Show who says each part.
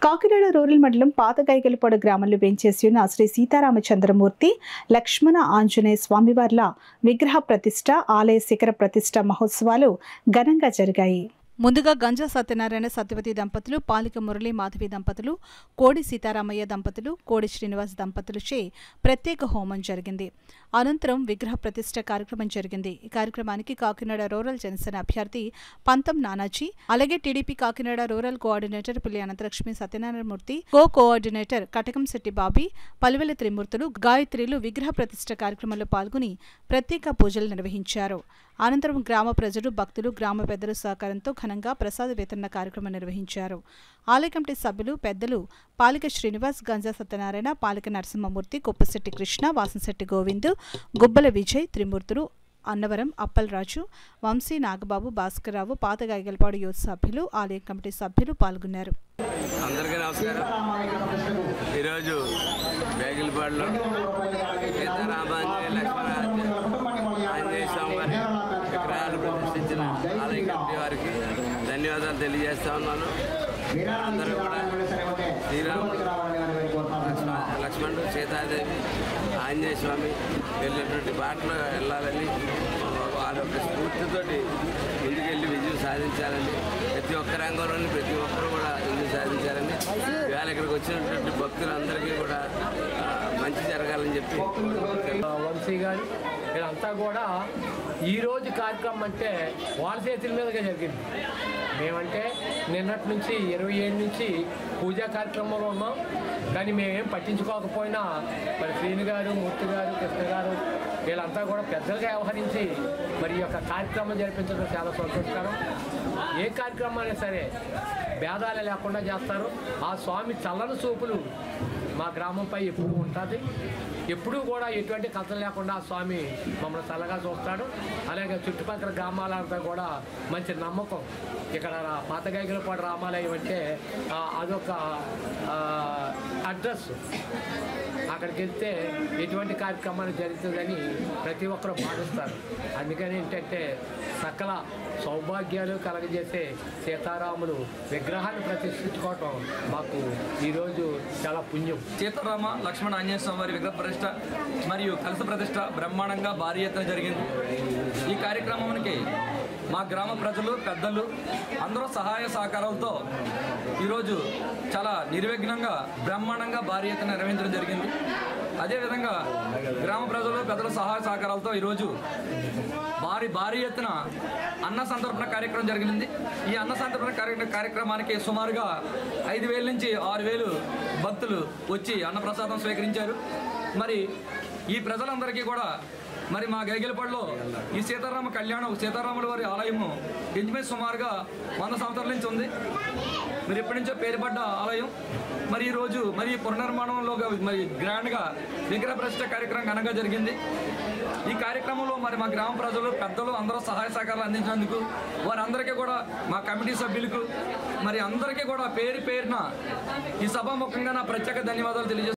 Speaker 1: Kakinada rural మండలం పాతగైగలపాడు గ్రామంలో వేంచేసి ఉన్న శ్రీ సీతారామచంద్రమూర్తి లక్ష్మణ ఆంజనేయ స్వామివార్ల విగ్రహ ప్రతిష్ఠ ఆలయ శిఖర ప్రతిష్ఠ మహోత్సవాలు ఘనంగా జరిగాయి. ముందుగా గంజా సత్యనారాయణ సత్యవతి దంపతులు, పాలిక మురళీ మాధవి దంపతులు, కోడి సీతారామయ్య దంపతులు, కోడి శ్రీనివాస్ దంపతులచే ప్రత్యేక హోమం జరిగింది. అనంతరం విగ్రహ ప్రతిష్ఠ కార్యక్రమం జరిగింది. ఈ కార్యక్రమానికి కాకినాడ రూరల్ జనసేన అభ్యర్థి పంతం నానాజీ, అలాగే టీడీపీ కాకినాడ రూరల్ కోఆర్డినేటర్ పులి అనంతలక్ష్మి సత్యనారాయణమూర్తి, కోఆర్డినేటర్ కటకంశెట్టి బాబీ, పలువెల త్రిమూర్తులు, గాయత్రిలు విగ్రహ ప్రతిష్ఠ కార్యక్రమంలో పాల్గొని ప్రత్యేక పూజలు నిర్వహించారు. అనంతరం గ్రామ ప్రజలు, భక్తులు, గ్రామ పెద్దల సహకారంతో ఘనంగా ప్రసాద వితరణ కార్యక్రమం నిర్వహించారు. ఆలయ కమిటీ సభ్యులు, పెద్దలు పాలిక శ్రీనివాస్, గంజా సత్యనారాయణ, పాలిక నరసింహమూర్తి, కొప్పశెట్టి కృష్ణ, వాసంశెట్టి గోవింద్, గుబ్బల విజయ్, త్రిమూర్తులు, అన్నవరం అప్పలరాజు, వంశీ, నాగబాబు, భాస్కర్రావు, పాతగైగలపాడు యూత్ సభ్యులు, ఆలయ కమిటీ సభ్యులు పాల్గొన్నారు.
Speaker 2: అందరికీ నమస్కారం. ఈరోజు గైగలపాడులో సీతారామాంజనేయ లక్ష్మణ ఆంజనేయ స్వామి వారి విగ్రహాలు ప్రతిష్ఠించిన ఆలయ కమిటీ వారికి ధన్యవాదాలు తెలియజేస్తా ఉన్నాను. అందరూ కూడా శ్రీరాముడు, లక్ష్మణుడు, సీతాదేవి, ఆంజనేయ స్వామి వెళ్ళినటువంటి బాటలో వెళ్ళాలని వాళ్ళ యొక్క స్ఫూర్తితోటి ముందుకెళ్ళి విజయం సాధించాలని, ప్రతి ఒక్క రంగంలోని ప్రతి ఒక్కరు కూడా విజయం సాధించాలని, ఇవాళ ఇక్కడికి వచ్చినటువంటి భక్తులందరికీ కూడా మంచి జరగాలని చెప్పి
Speaker 3: వంశీ గారు వీళ్ళంతా కూడా ఈరోజు కార్యక్రమం అంటే వాళ్ళ చేతుల మీదుగా జరిగింది. మేమంటే నిన్నటి నుంచి 27 నుంచి పూజా కార్యక్రమంలో ఉన్నాం. కానీ మేమేం పట్టించుకోకపోయినా మరి శ్రీను గారు, మూర్తి గారు, కృష్ణ గారు వీళ్ళంతా కూడా పెద్దలుగా వ్యవహరించి మరి ఈ యొక్క కార్యక్రమం జరిపించడం చాలా సంతోషకరం. ఏ కార్యక్రమం అయినా సరే భేదాలు లేకుండా చేస్తారు. ఆ స్వామి చల్లని చూపులు మా గ్రామంపై ఎప్పుడు ఉంటుంది. ఎప్పుడూ కూడా ఎటువంటి కథలు లేకుండా ఆ స్వామి మమ్మల్ని చల్లగా చూస్తాడు. అలాగే చుట్టుపక్కల గ్రామాలంతా కూడా మంచి నమ్మకం. ఇక్కడ పాతగైగలపాడు రామాలయం అంటే అదొక అడ్రస్. అక్కడికి వెళ్తే ఎటువంటి కార్యక్రమాలు జరుగుతుందని ప్రతి ఒక్కరూ భావిస్తారు. అందుకని ఏంటంటే సకల సౌభాగ్యాలు కలగజేసే సీతారాములు విగ్రహాన్ని ప్రతిష్ఠించుకోవటం మాకు ఈరోజు చాలా పుణ్యం.
Speaker 4: సీతారామ లక్ష్మణ ఆంజనేయ స్వామి వారి విగ్రహ ప్రతిష్ఠ మరియు కలశ ప్రతిష్ఠ బ్రహ్మాండంగా భారీ ఎత్తున జరిగింది. ఈ కార్యక్రమానికి మా గ్రామ ప్రజలు, పెద్దలు అందరూ సహాయ సహకారాలతో ఈరోజు చాలా నిర్విఘ్నంగా బ్రహ్మాండంగా భారీ ఎత్తున నిర్వహించడం జరిగింది. అదేవిధంగా గ్రామ ప్రజలు, పెద్దల సహాయ సహకారాలతో ఈరోజు భారీ ఎత్తున అన్న సంతర్పణ కార్యక్రమం జరిగింది. ఈ అన్న సంతర్పణ కార్యక్రమానికి సుమారుగా 5,000 నుంచి 6,000 భక్తులు వచ్చి అన్నప్రసాదం స్వీకరించారు. మరి ఈ ప్రజలందరికీ కూడా మరి మా గైగలపాడులో ఈ సీతారామ కళ్యాణం, సీతారాముల వారి ఆలయము ఇంచుమించు సుమారుగా 100 సంవత్సరాల నుంచి ఉంది. మరి ఎప్పటి నుంచో పేరుపడ్డ ఆలయం. మరి ఈరోజు మరి పునర్నిర్మాణంలో మరి గ్రాండ్గా విగ్రహ ప్రతిష్ఠ కార్యక్రమం ఘనంగా జరిగింది. ఈ కార్యక్రమంలో మరి మా గ్రామ ప్రజలు, పెద్దలు అందరూ సహాయ సహకారాలు అందించినందుకు వారందరికీ కూడా, మా కమిటీ సభ్యులకు మరి అందరికీ కూడా పేరున ఈ సభాముఖంగా నా ప్రత్యేక ధన్యవాదాలు తెలియజేస్తున్నాను.